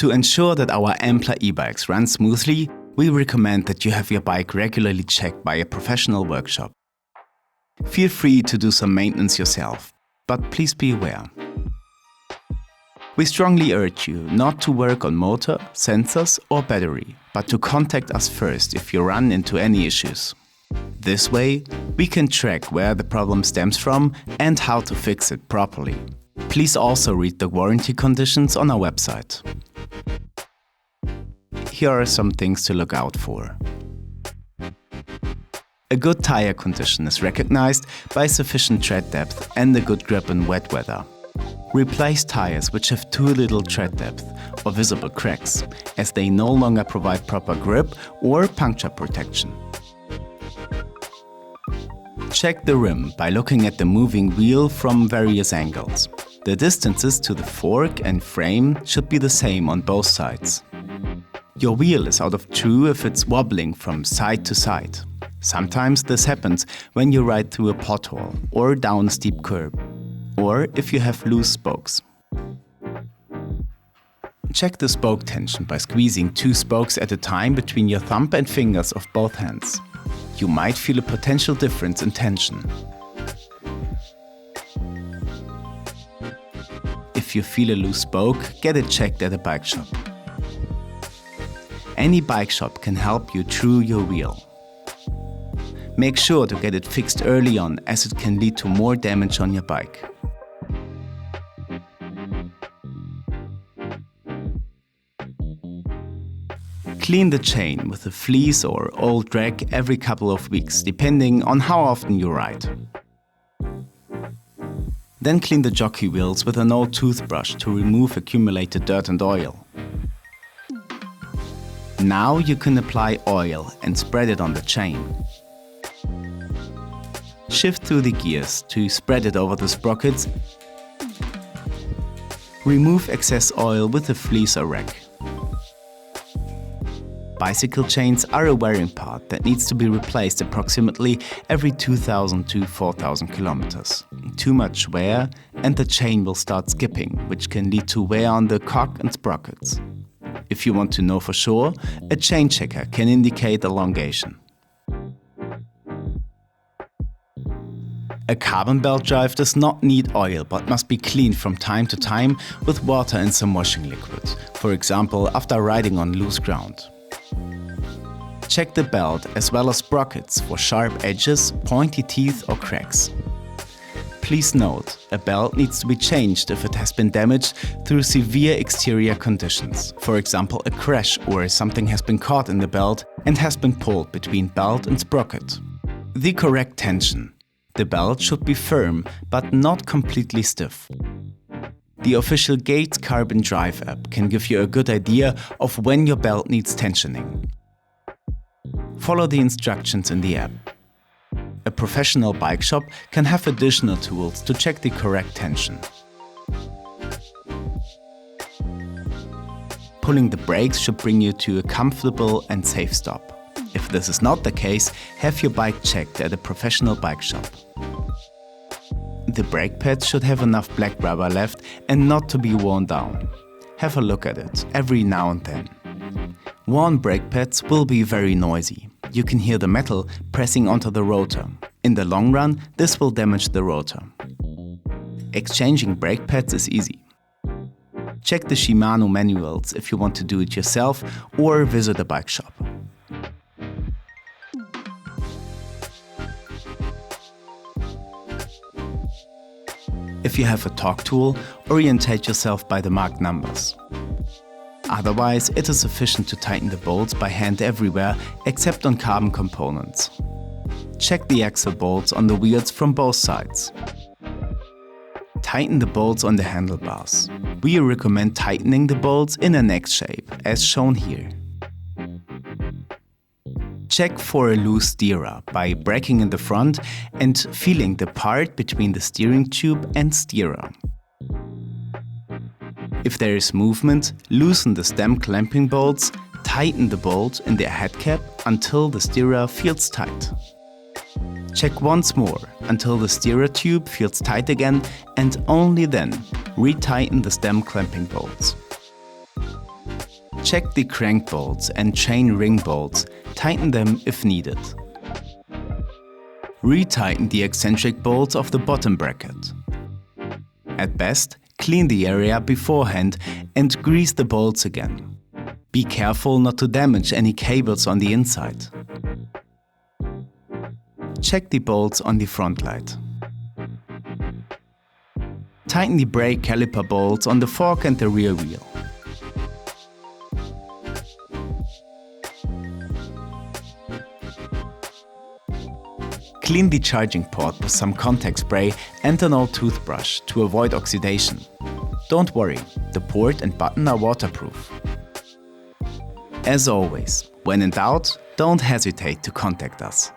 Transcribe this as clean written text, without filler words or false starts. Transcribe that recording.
To ensure that our Ampler e-bikes run smoothly, we recommend that you have your bike regularly checked by a professional workshop. Feel free to do some maintenance yourself, but please be aware. We strongly urge you not to work on motor, sensors or battery, but to contact us first if you run into any issues. This way, we can track where the problem stems from and how to fix it properly. Please also read the warranty conditions on our website. Here are some things to look out for. A good tire condition is recognized by sufficient tread depth and a good grip in wet weather. Replace tires which have too little tread depth or visible cracks, as they no longer provide proper grip or puncture protection. Check the rim by looking at the moving wheel from various angles. The distances to the fork and frame should be the same on both sides. Your wheel is out of true if it's wobbling from side to side. Sometimes this happens when you ride through a pothole or down a steep curb, or if you have loose spokes. Check the spoke tension by squeezing 2 spokes at a time between your thumb and fingers of both hands. You might feel a potential difference in tension. If you feel a loose spoke, get it checked at a bike shop. Any bike shop can help you through your wheel. Make sure to get it fixed early on, as it can lead to more damage on your bike. Clean the chain with a fleece or old rag every couple of weeks, depending on how often you ride. Then clean the jockey wheels with an old toothbrush to remove accumulated dirt and oil. Now you can apply oil and spread it on the chain. Shift through the gears to spread it over the sprockets. Remove excess oil with a fleece or rag. Bicycle chains are a wearing part that needs to be replaced approximately every 2,000 to 4,000 kilometers. Too much wear and the chain will start skipping, which can lead to wear on the cock and sprockets. If you want to know for sure, a chain checker can indicate elongation. A carbon belt drive does not need oil, but must be cleaned from time to time with water and some washing liquid, for example after riding on loose ground. Check the belt as well as sprockets for sharp edges, pointy teeth or cracks. Please note, a belt needs to be changed if it has been damaged through severe exterior conditions, for example a crash or something has been caught in the belt and has been pulled between belt and sprocket. The correct tension. The belt should be firm but not completely stiff. The official Gates Carbon Drive app can give you a good idea of when your belt needs tensioning. Follow the instructions in the app. A professional bike shop can have additional tools to check the correct tension. Pulling the brakes should bring you to a comfortable and safe stop. If this is not the case, have your bike checked at a professional bike shop. The brake pads should have enough black rubber left and not to be worn down. Have a look at it every now and then. Worn brake pads will be very noisy. You can hear the metal pressing onto the rotor. In the long run, this will damage the rotor. Exchanging brake pads is easy. Check the Shimano manuals if you want to do it yourself or visit a bike shop. If you have a torque tool, orientate yourself by the marked numbers. Otherwise, it is sufficient to tighten the bolts by hand everywhere except on carbon components. Check the axle bolts on the wheels from both sides. Tighten the bolts on the handlebars. We recommend tightening the bolts in an X shape, as shown here. Check for a loose steerer by braking in the front and feeling the part between the steering tube and steerer. If there is movement, loosen the stem clamping bolts, tighten the bolt in the head cap until the steerer feels tight. Check once more until the steerer tube feels tight again, and only then retighten the stem clamping bolts. Check the crank bolts and chain ring bolts, tighten them if needed. Retighten the eccentric bolts of the bottom bracket. At best, clean the area beforehand and grease the bolts again. Be careful not to damage any cables on the inside. Check the bolts on the front light. Tighten the brake caliper bolts on the fork and the rear wheel. Clean the charging port with some contact spray and an old toothbrush to avoid oxidation. Don't worry, the port and button are waterproof. As always, when in doubt, don't hesitate to contact us.